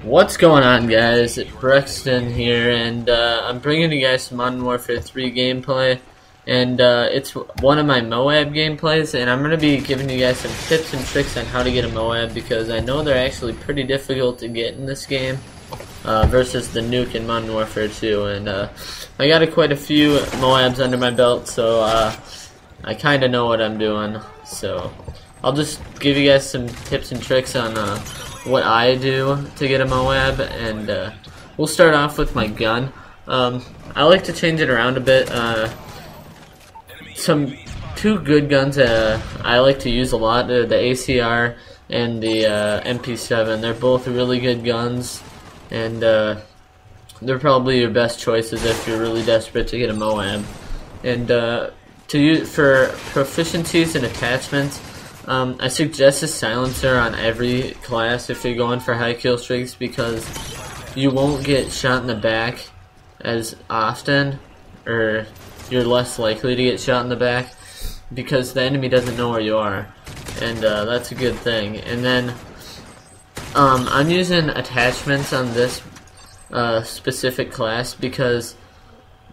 What's going on, guys? Brexton here, and I'm bringing you guys some Modern Warfare 3 gameplay, and it's one of my M.O.A.B gameplays, and I'm going to be giving you guys some tips and tricks on how to get a M.O.A.B because I know they're actually pretty difficult to get in this game versus the nuke in Modern Warfare 2, and I got quite a few M.O.A.Bs under my belt, so I kind of know what I'm doing, so I'll just give you guys some tips and tricks on what I do to get a M.O.A.B, and we'll start off with my gun. I like to change it around a bit. Two good guns I like to use a lot are the ACR and the MP7. They're both really good guns, and they're probably your best choices if you're really desperate to get a M.O.A.B. And to use for proficiencies and attachments, I suggest a silencer on every class if you're going for high kill streaks because you won't get shot in the back as often, or you're less likely to get shot in the back because the enemy doesn't know where you are, and that's a good thing. And then I'm using attachments on this specific class because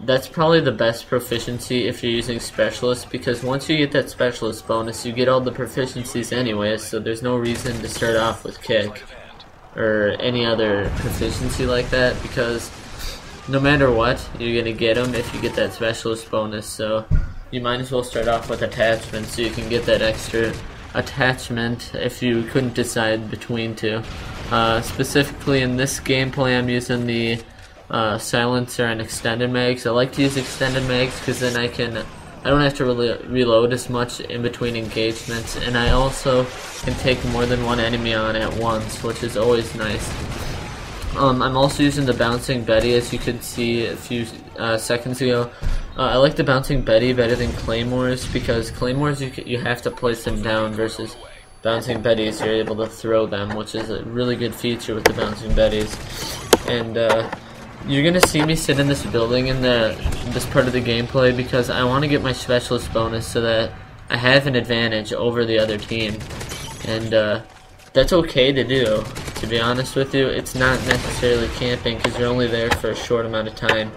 that's probably the best proficiency if you're using specialist, because once you get that specialist bonus you get all the proficiencies anyway, so there's no reason to start off with kick or any other proficiency like that, because no matter what you're gonna get them if you get that specialist bonus. So you might as well start off with attachment so you can get that extra attachment if you couldn't decide between two. Specifically in this gameplay I'm using the silencer and extended mags. I like to use extended mags because then I don't have to really reload as much in between engagements, and I also can take more than one enemy on at once, which is always nice. I'm also using the bouncing Betty, as you could see a few seconds ago. I like the bouncing Betty better than claymores because claymores you have to place them down, versus bouncing Betties you're able to throw them, which is a really good feature with the bouncing Betties. And you're gonna see me sit in this building in this part of the gameplay because I want to get my specialist bonus so that I have an advantage over the other team, and that's okay to do. To be honest with you, it's not necessarily camping because you're only there for a short amount of time.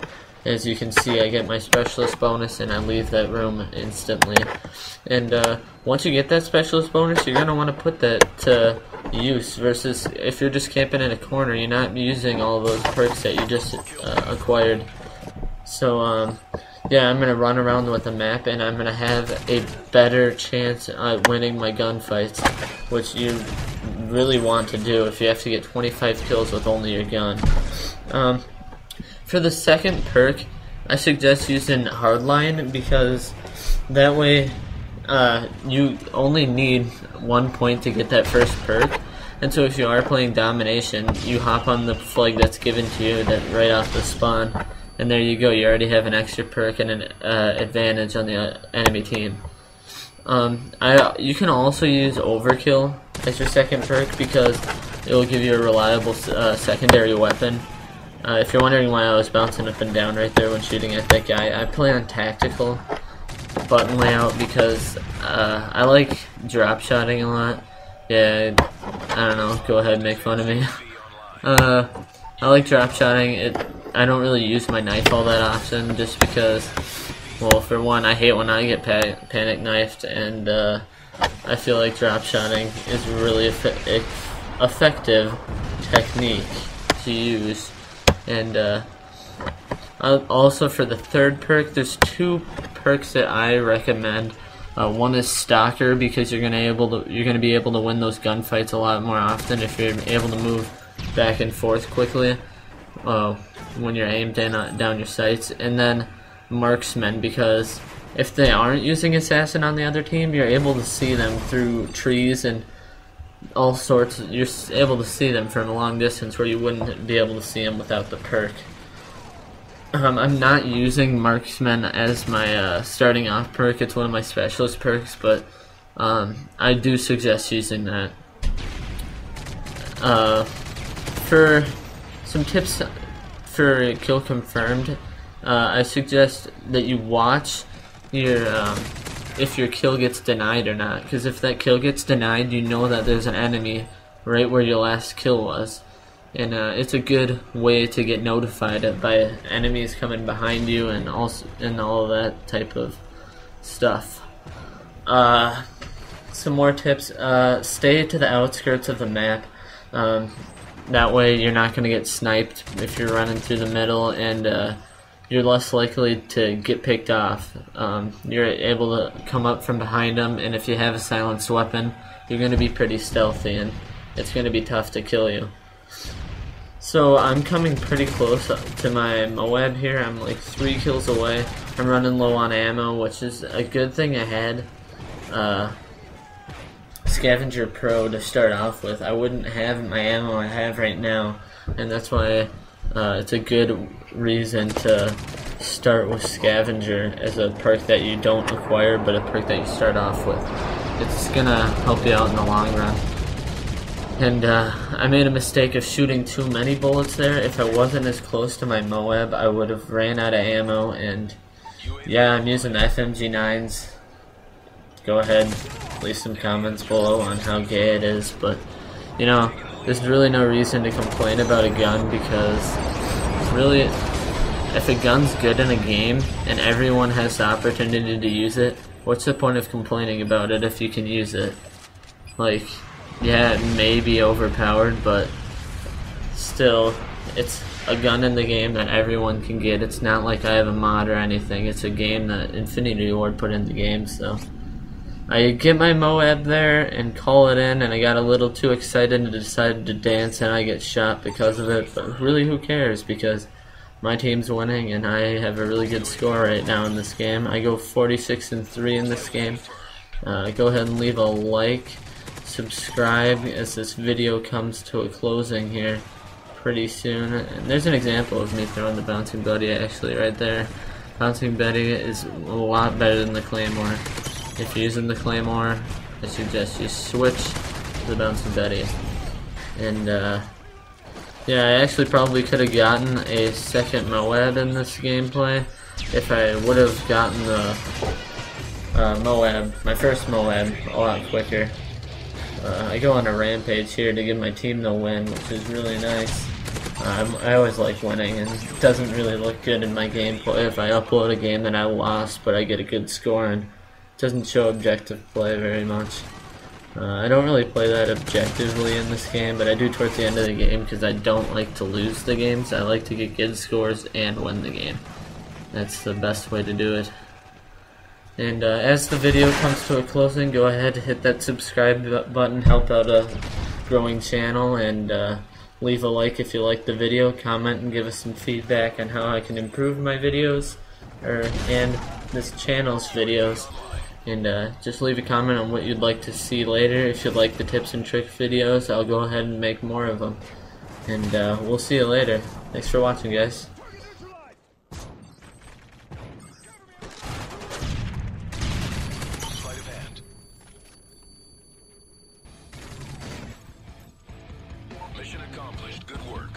As you can see, I get my specialist bonus and I leave that room instantly. And once you get that specialist bonus, you're gonna want to put that to use, versus if you're just camping in a corner, you're not using all those perks that you just acquired. So yeah, I'm gonna run around with the map and I'm gonna have a better chance at winning my gunfights, which you really want to do if you have to get 25 kills with only your gun. For the second perk, I suggest using Hardline because that way you only need 1 point to get that first perk, and so if you are playing domination, you hop on the flag that's given to you right off the spawn, and there you go, you already have an extra perk and an advantage on the enemy team. You can also use Overkill as your second perk because it will give you a reliable secondary weapon. If you're wondering why I was bouncing up and down right there when shooting at that guy, I play on tactical button layout because I like drop shotting a lot. Yeah, I don't know, go ahead, make fun of me. I like drop shotting. I don't really use my knife all that often just because, well, for one, I hate when I get panic knifed, and I feel like drop shotting is a really effective technique to use. And also for the third perk, there's two perks that I recommend. One is Stalker because you're gonna be able to win those gunfights a lot more often if you're able to move back and forth quickly when you're aimed down your sights. And then Marksman, because if they aren't using Assassin on the other team, you're able to see them through trees and all sorts. You're able to see them from a long distance where you wouldn't be able to see them without the perk. I'm not using Marksman as my starting off perk. It's one of my specialist perks, but I do suggest using that. For some tips for kill confirmed, I suggest that you watch your if your kill gets denied or not, because if that kill gets denied, you know that there's an enemy right where your last kill was. and it's a good way to get notified by enemies coming behind you, and all of that type of stuff. Some more tips: stay to the outskirts of the map. That way, you're not going to get sniped if you're running through the middle, and you're less likely to get picked off. You're able to come up from behind them, and if you have a silenced weapon, you're going to be pretty stealthy, and it's going to be tough to kill you. So I'm coming pretty close to my M.O.A.B here. I'm like 3 kills away. I'm running low on ammo, which is a good thing I had Scavenger Pro to start off with. I wouldn't have my ammo I have right now, and that's why it's a good reason to start with Scavenger as a perk that you don't acquire, but a perk that you start off with. It's gonna help you out in the long run. And I made a mistake of shooting too many bullets there. If I wasn't as close to my M.O.A.B, I would have ran out of ammo, and yeah, I'm using FMG9s. Go ahead, leave some comments below on how gay it is, but you know, there's really no reason to complain about a gun, because really, if a gun's good in a game and everyone has the opportunity to use it, what's the point of complaining about it if you can use it? Like, yeah, it may be overpowered, but still, it's a gun in the game that everyone can get. It's not like I have a mod or anything. It's a game that Infinity Ward put in the game, so I get my M.O.A.B there and call it in, and I got a little too excited and decided to dance, and I get shot because of it. But really, who cares? Because my team's winning, and I have a really good score right now in this game. I go 46-3 in this game. Go ahead and leave a like, subscribe, as this video comes to a closing here pretty soon. And there's an example of me throwing the Bouncing Buddy actually right there. Bouncing Buddy is a lot better than the Claymore. If you're using the Claymore, I suggest you switch to the Bouncing Buddy. And yeah, I actually probably could have gotten a second M.O.A.B in this gameplay if I would have gotten the M.O.A.B, my first M.O.A.B, a lot quicker. I go on a rampage here to give my team the win, which is really nice. I always like winning, and it doesn't really look good in my gameplay if I upload a game that I lost, but I get a good score, and it doesn't show objective play very much. I don't really play that objectively in this game, but I do towards the end of the game because I don't like to lose the games. I like to get good scores and win the game. That's the best way to do it. And as the video comes to a closing, go ahead and hit that subscribe button, help out a growing channel, and leave a like if you like the video, comment and give us some feedback on how I can improve my videos and this channel's videos. And just leave a comment on what you'd like to see later. If you'd like the tips and trick videos, I'll go ahead and make more of them. And we'll see you later. Thanks for watching, guys. Mission accomplished. Good work.